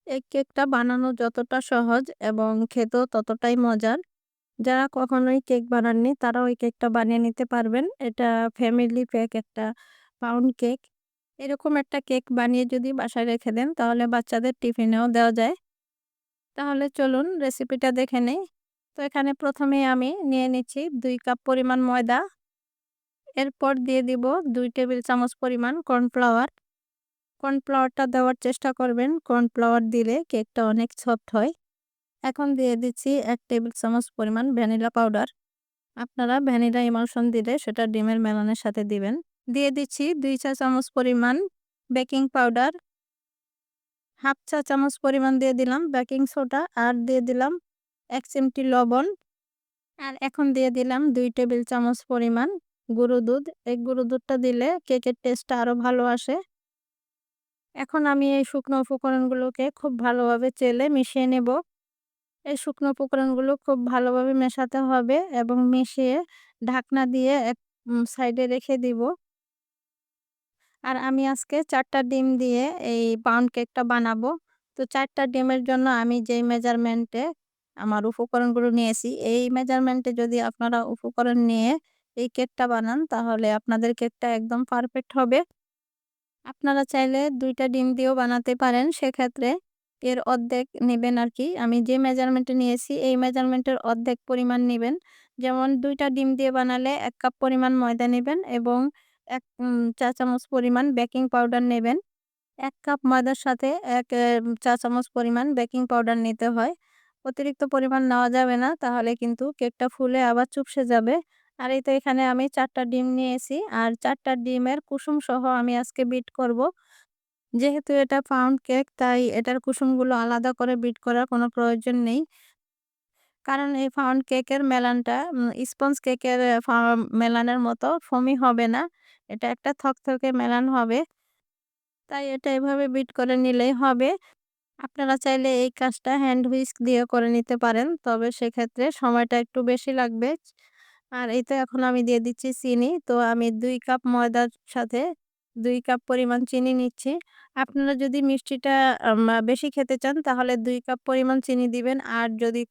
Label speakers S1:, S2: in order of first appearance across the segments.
S1: এই কেকটা বানানো যতটা সহজ এবং খেতেও ততটাই মজার। যারা কখনোই কেক বানাননি তারাও এই কেকটা বানিয়ে নিতে পারবেন। এটা ফ্যামিলি প্যাক একটা পাউন্ড কেক। এরকম একটা কেক বানিয়ে যদি বাসায় রেখে দেন তাহলে বাচ্চাদের টিফিনেও দেওয়া যায়। তাহলে চলুন রেসিপিটা দেখে নেই। তো এখানে ১ম এই আমি নিয়ে নিচ্ছি ২ কাপ পরিমাণ ময়দা। এরপর দিয়ে দিব ২ টেবিল চামচ পরিমাণ কর্নফ্লাওয়ার। কর্নফ্লাওয়ারটা দেওয়ার চেষ্টা করবেন। কর্নফ্লাওয়ার দিলে কেকটা অনেক সফট হয়। এখন দিয়ে দিচ্ছি ১ টেবিল চামচ পরিমাণ ভ্যানিলা পাউডার। আপনারা ভ্যানিলা emulsion দিলে সেটা ডিমের মেলনের সাথে দিবেন। দিয়ে দিচ্ছি ২ চা চামচ পরিমাণ বেকিং পাউডার, ১/২ চা চামচ পরিমাণ দিয়ে দিলাম বেকিং সোডা আর দিয়ে দিলাম ১ চিমটি লবণ। আর এখন দিয়ে দিলাম ২ টেবিল চামচ পরিমাণ গুঁড়ো দুধ। এই গুঁড়ো দুধটা দিলে কেকের টেস্টটা আরো ভালো আসে। এখন আমি এই শুকনো উপকরণগুলোকে খুব ভালোভাবে চেলে মিশিয়ে নেব। এই শুকনো উপকরণগুলো খুব ভালোভাবে মেশাতে হবে এবং মিশিয়ে ঢাকনা দিয়ে এক সাইডে রেখে দিব। আর আমি আজকে ৪ টা ডিম দিয়ে এই পাউন্ড কেকটা বানাবো। তো ৪ টা ডিমের জন্য আমি যেই মেজারমেন্টে আমার উপকরণগুলো নিয়েছি, এই মেজারমেন্টে যদি আপনারা উপকরণ নিয়ে এই কেকটা বানান তাহলে আপনাদের কেকটা একদম পারফেক্ট হবে। আপনারা চাইলে ২ টা ডিম দিয়েও বানাতে পারেন। সেক্ষেত্রে এর অর্ধেক নিবেন আরকি। আমি যে মেজারমেন্টে নিয়েছি এই মেজারমেন্টের অর্ধেক পরিমাণ নিবেন। যেমন ২ টা ডিম দিয়ে বানালে ১ কাপ পরিমাণ ময়দা নিবেন এবং ১ চা চামচ পরিমাণ বেকিং পাউডার নেবেন। ১ কাপ ময়দার সাথে ১ চা চামচ পরিমাণ বেকিং পাউডার নিতে হয়। অতিরিক্ত পরিমাণ নেওয়া যাবে না, তাহলে কিন্তু কেকটা ফুলে আবার চুপসে যাবে। আর এই তো এখানে আমি ৪ টা ডিম নিয়েছি। আর ৪ টা ডিমের কুসুম সহ আমি আজকে বিট করব। যেহেতু এটা পাউন্ড কেক তাই এটার কুসুমগুলো আলাদা করে বিট করার কোনো প্রয়োজন নেই। কারণ এই পাউন্ড কেকের মেলানটা স্পঞ্জ কেকের মেলানের মতো ফোমি হবে না। এটা একটা থকথকে মেলান হবে। তাই এটা এভাবে বিট করে নিলেই হবে। আপনারা চাইলে এই কাজটা হ্যান্ড হুইস্ক দিয়েও করে নিতে পারেন। তবে সেক্ষেত্রে সময়টা একটু বেশি লাগবে। আর এই তো এখন আমি দিয়ে দিচ্ছি চিনি। তো আমি ২ কাপ ময়দার সাথে ২ কাপ পরিমাণ চিনি নিচ্ছি। আপনারা যদি মিষ্টিটা বেশি খেতে চান তাহলে ২ কাপ পরিমাণ চিনি দিবেন। আর যদি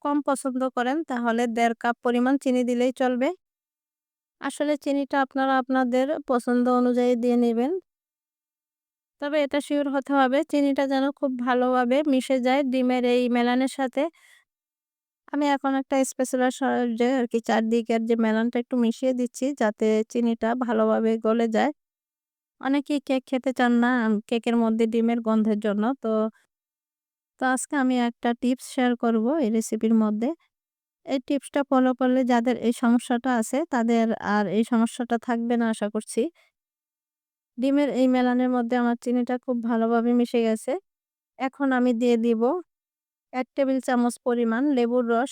S1: কম পছন্দ করেন তাহলে ১.৫ কাপ পরিমাণ চিনি দিলেই চলবে। আসলে চিনিটা আপনারা আপনাদের পছন্দ অনুযায়ী দিয়ে নিবেন। তবে এটা সিউর হতে হবে চিনিটা যেন খুব ভালোভাবে মিশে যায় ডিমের এই মেলানের সাথে। আমি এখন একটা স্প্যাচুলার সাহায্যে আরকি চারদিকের যে মেলানটা একটু মিশিয়ে দিচ্ছি যাতে চিনিটা ভালোভাবে গলে যায়। অনেকেই কেক খেতে চান না কেকের মধ্যে ডিমের গন্ধের জন্য। তো আজকে আমি একটা টিপস শেয়ার করব এই রেসিপির মধ্যে। এই টিপসটা ফলো করলে যাদের এই সমস্যাটা আছে তাদের আর এই সমস্যাটা থাকবে না আশা করছি। ডিমের এই মেলানের মধ্যে আমার চিনিটা খুব ভালোভাবে মিশে গেছে। এখন আমি দিয়ে দিব ১ টেবিল চামচ পরিমাণ লেবুর রস।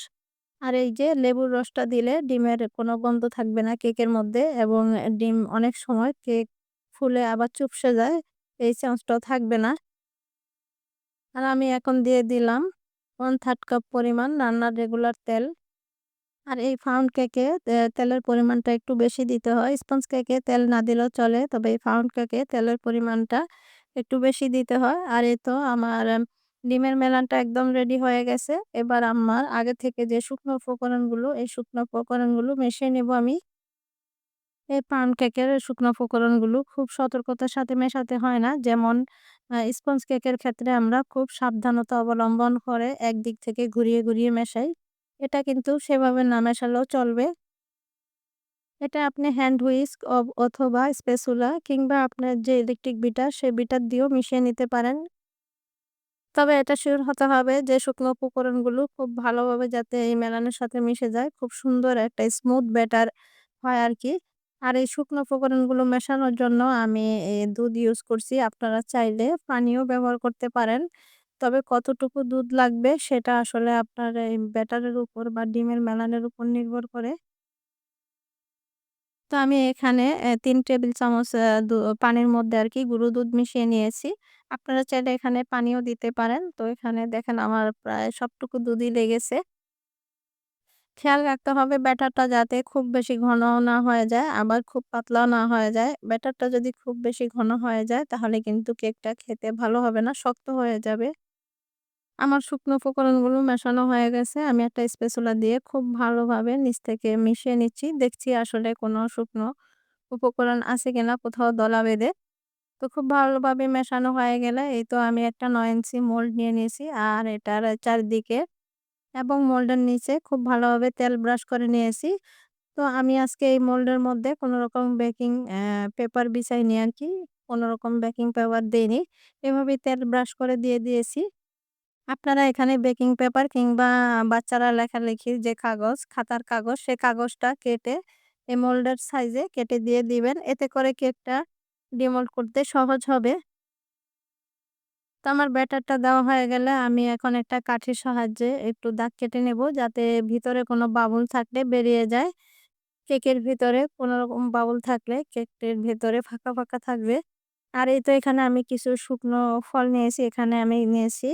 S1: আর এই যে লেবুর রসটা দিলে ডিমের কোনো গন্ধ থাকবে না কেকের মধ্যে এবং ডিম অনেক সময় কেক ফুলে আবার চুপসে যায়। এই চান্সটাও থাকবে না। আর আমি এখন দিয়ে দিলাম 1/3 কাপ পরিমাণ রান্নার রেগুলার তেল। আর এই পাউন্ড কেকে তেলের পরিমাণটা একটু বেশি দিতে হয়। স্পঞ্জ কেকে তেল না দিলেও চলে। তবে এই পাউন্ড কেকে তেলের পরিমাণটা একটু বেশি দিতে হয়। আর এই তো আমার ডিমের মেলানটা একদম রেডি হয়ে গেছে। এবার আমার আগে থেকে যে শুকনো উপকরণগুলো, এই শুকনো উপকরণগুলো মিশিয়ে নেব আমি। এই পাউন্ড কেকের শুকনো উপকরণগুলো খুব সতর্কতার সাথে মেশাতে হয় না। যেমন স্পঞ্জ কেকের ক্ষেত্রে আমরা খুব সাবধানতা অবলম্বন করে একদিক থেকে ঘুরিয়ে মেশাই। এটা কিন্তু সেভাবে না মেশালেও চলবে। এটা আপনি হ্যান্ড হুইস্ক অথবা স্প্যাচুলা কিংবা আপনার যে ইলেকট্রিক বিটার, সেই বিটার দিয়েও মিশিয়ে নিতে পারেন। তবে এটা সিউর হতে হবে যে শুকনো উপকরণগুলো খুব ভালোভাবে যাতে এই মেলানের সাথে মিশে যায়। খুব সুন্দর একটা স্মুথ ব্যাটার হয় আরকি। আর এই শুকনো উপকরণগুলো মেশানোর জন্য আমি দুধ ইউজ করছি। আপনারা চাইলে পানিও ব্যবহার করতে পারেন। তবে কতটুকু দুধ লাগবে সেটা আসলে আপনার এই ব্যাটারের উপর বা ডিমের মেলানের উপর নির্ভর করে। তো আমি এখানে ৩ টেবিল চামচ পানির মধ্যে আরকি গুঁড়ো দুধ মিশিয়ে নিয়েছি। আপনারা চাইলে এখানে পানিও দিতে পারেন। তো এখানে দেখেন আমার প্রায় সবটুকু দুধই লেগেছে। খেয়াল রাখতে হবে ব্যাটারটা যাতে খুব বেশি ঘনও না হয়ে যায়, আবার খুব পাতলাও না হয়ে যায়। ব্যাটারটা যদি খুব বেশি ঘন হয়ে যায় তাহলে কিন্তু কেকটা খেতে ভালো হবে না, শক্ত হয়ে যাবে। আমার শুকনো উপকরণগুলো মেশানো হয়ে গেছে। আমি একটা স্প্যাচুলা দিয়ে খুব ভালোভাবে নিচ থেকে মিশিয়ে নিচ্ছি। দেখছি আসলে কোনো শুকনো উপকরণ আছে কিনা কোথাও দলা বেঁধে। তো খুব ভালোভাবে মেশানো হয়ে গেলে এই তো আমি একটা ৯ ইঞ্চি মোল্ড নিয়ে নিয়েছি। আর এটার চারিদিকে এবং মোল্ডের নিচে খুব ভালোভাবে তেল ব্রাশ করে নিয়েছি। তো আমি আজকে এই মোল্ডের মধ্যে কোনরকম বেকিং পেপার বিছাইনি আরকি। কোনরকম বেকিং পেপার দেইনি। এভাবেই তেল ব্রাশ করে দিয়ে দিয়েছি। আপনারা এখানে বেকিং পেপার কিংবা বাচ্চারা লেখালেখির যে কাগজ, খাতার কাগজ, সে কাগজটা কেটে এই মোল্ডের সাইজে কেটে দিয়ে দিবেন। এতে করে কেকটা ডিমোল্ড করতে সহজ হবে। তো আমার ব্যাটারটা দেওয়া হয়ে গেলে আমি এখন একটা কাঠির সাহায্যে একটু দাগ কেটে নেব যাতে ভিতরে কোনো বাবুল থাকলে বেরিয়ে যায়। কেকের ভিতরে কোনরকম বাবুল থাকলে কেকটির ভেতরে ফাঁকা, ফাঁকা থাকবে। আর এই তো এখানে আমি কিছু শুকনো ফল নিয়েছি। এখানে আমি নিয়েছি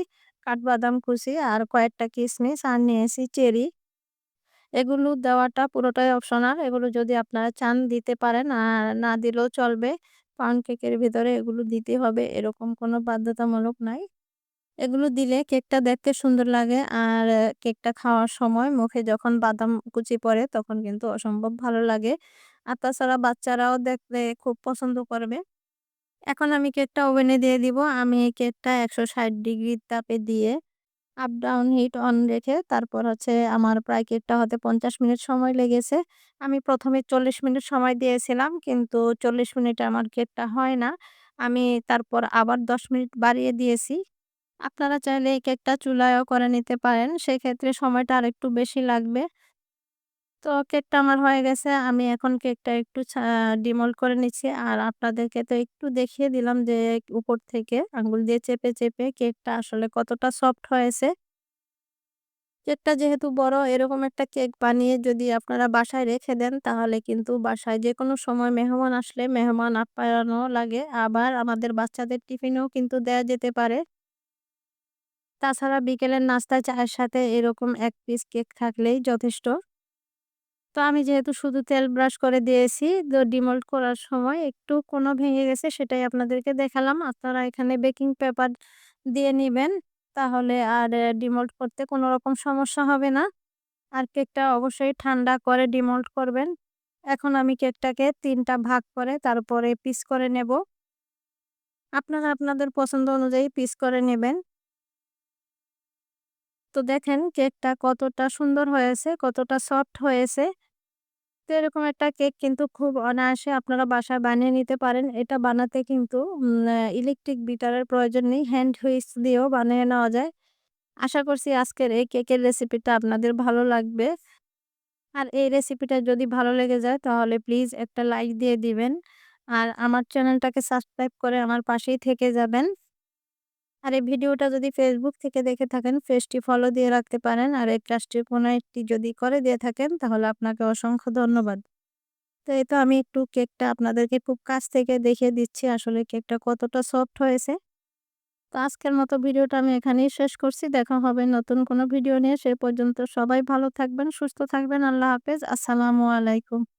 S1: কাঠবাদাম কুচি আর কয়েকটা কিশমিশ আর নিয়েছি চেরি। এগুলো দেওয়াটা পুরোটাই অপশনাল। এগুলো যদি আপনারা চান দিতে পারেন, আর না দিলেও চলবে। পাউন্ড কেকের ভিতরে এগুলো দিতে হবে এরকম কোনো বাধ্যতামূলক নাই। এগুলো দিলে কেকটা দেখতে সুন্দর লাগে আর কেকটা খাওয়ার সময় মুখে যখন বাদাম কুচি পড়ে তখন কিন্তু অসম্ভব ভালো লাগে। আর তাছাড়া বাচ্চারাও দেখলে খুব পছন্দ করবে। এখন আমি কেকটা ওভেনে দিয়ে দিব। আমি এই কেকটা ১৬০ ডিগ্রি তাপে দিয়ে আপ ডাউন হিট অন রেখে তারপর হচ্ছে আমার প্রায় কেকটা হতে ৫০ মিনিট সময় লেগেছে। আমি ১ম এ ৪০ মিনিট সময় দিয়েছিলাম কিন্তু ৪০ মিনিটে আমার কেকটা হয় না। আমি তারপর আবার ১০ মিনিট বাড়িয়ে দিয়েছি। আপনারা চাইলে এই কেকটা চুলায়ও করে নিতে পারেন। সেক্ষেত্রে সময়টা আরেকটু বেশি লাগবে। তো কেকটা আমার হয়ে গেছে। আমি এখন কেকটা একটু ডিমোল্ড করে নিচ্ছি। আর আপনাদেরকে তো একটু দেখিয়ে দিলাম যে উপর থেকে আঙ্গুল দিয়ে চেপে, চেপে কেকটা আসলে কতটা সফট হয়েছে। কেকটা যেহেতু বড় এরকম একটা কেক বানিয়ে যদি আপনারা বাসায় রেখে দেন তাহলে কিন্তু বাসায় যেকোনো সময় মেহমান আসলে মেহমান আপ্যায়নও লাগে। আবার আমাদের বাচ্চাদের টিফিনেও কিন্তু দেয়া যেতে পারে। তাছাড়া বিকেলের নাস্তায় চায়ের সাথে এরকম ১ পিস কেক থাকলেই যথেষ্ট। তো আমি যেহেতু শুধু তেল ব্রাশ করে দিয়েছি, তো ডিমোল্ড করার সময় একটু কোনো ভেঙে গেছে সেটাই আপনাদেরকে দেখালাম। আপনারা এখানে বেকিং পেপার দিয়ে নিবেন। তাহলে আর ডিমোল্ড করতে কোনো রকম সমস্যা হবে না। আর কেকটা অবশ্যই ঠান্ডা করে ডিমোল্ড করবেন। এখন আমি কেকটাকে ৩ টা ভাগ করে তারপরে পিস করে নেব। আপনারা আপনাদের পছন্দ অনুযায়ী পিস করে নেবেন। তো দেখেন কেকটা কতটা সুন্দর হয়েছে, কতটা সফট হয়েছে। তো এরকম একটা কেক কিন্তু খুব অনায়াসে আপনারা বাসায় বানিয়ে নিতে পারেন। এটা বানাতে কিন্তু ইলেকট্রিক বিটারের প্রয়োজন নেই। হ্যান্ড হুইস্ক দিয়েও বানিয়ে নেওয়া যায়। আশা করছি আজকের এই কেকের রেসিপিটা আপনাদের ভালো লাগবে। আর এই রেসিপিটা যদি ভালো লেগে যায় তাহলে প্লিজ একটা লাইক দিয়ে দিবেন। আর আমার চ্যানেলটাকে সাবস্ক্রাইব করে আমার পাশেই থেকে যাবেন। আর এই ভিডিওটা যদি Facebook থেকে দেখে থাকেন পেজটি ফলো দিয়ে রাখতে পারেন। আর এই কাজটি কোনো একটি যদি করে দিয়ে থাকেন তাহলে আপনাকে অসংখ্য ধন্যবাদ। তো এই তো আমি একটু কেকটা আপনাদেরকে খুব কাছ থেকে দেখিয়ে দিচ্ছি আসলে কেকটা কতটা সফট হয়েছে। তো আজকের মতো ভিডিওটা আমি এখানেই শেষ করছি। দেখা হবে নতুন কোনো ভিডিও নিয়ে। সে পর্যন্ত সবাই ভালো থাকবেন, সুস্থ থাকবেন। আল্লাহ হাফেজ। আসসালামু আলাইকুম।